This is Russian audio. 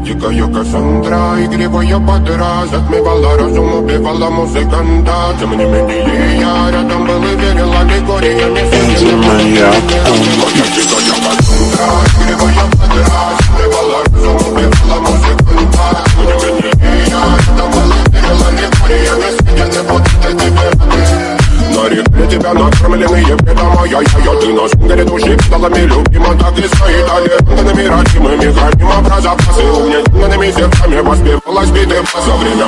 дикая Кассандра, игривая подра, затмевала разум, убивала музыканта. Тем не менее я рядом был и верил аллегориями. Моя дикая Кассандра, игривая подра, затмевала разум, убивала музыканта. Тем не менее я рядом был и верил аллегориями. Съедены вот этой температуры. На реке тебя накормленные бредом, ай-яй-яй, ты на сунгаре души педалами любима, так и стоит талентами родимыми, храним образа, посыл, угнетенными сердцами воспевалась биты за время.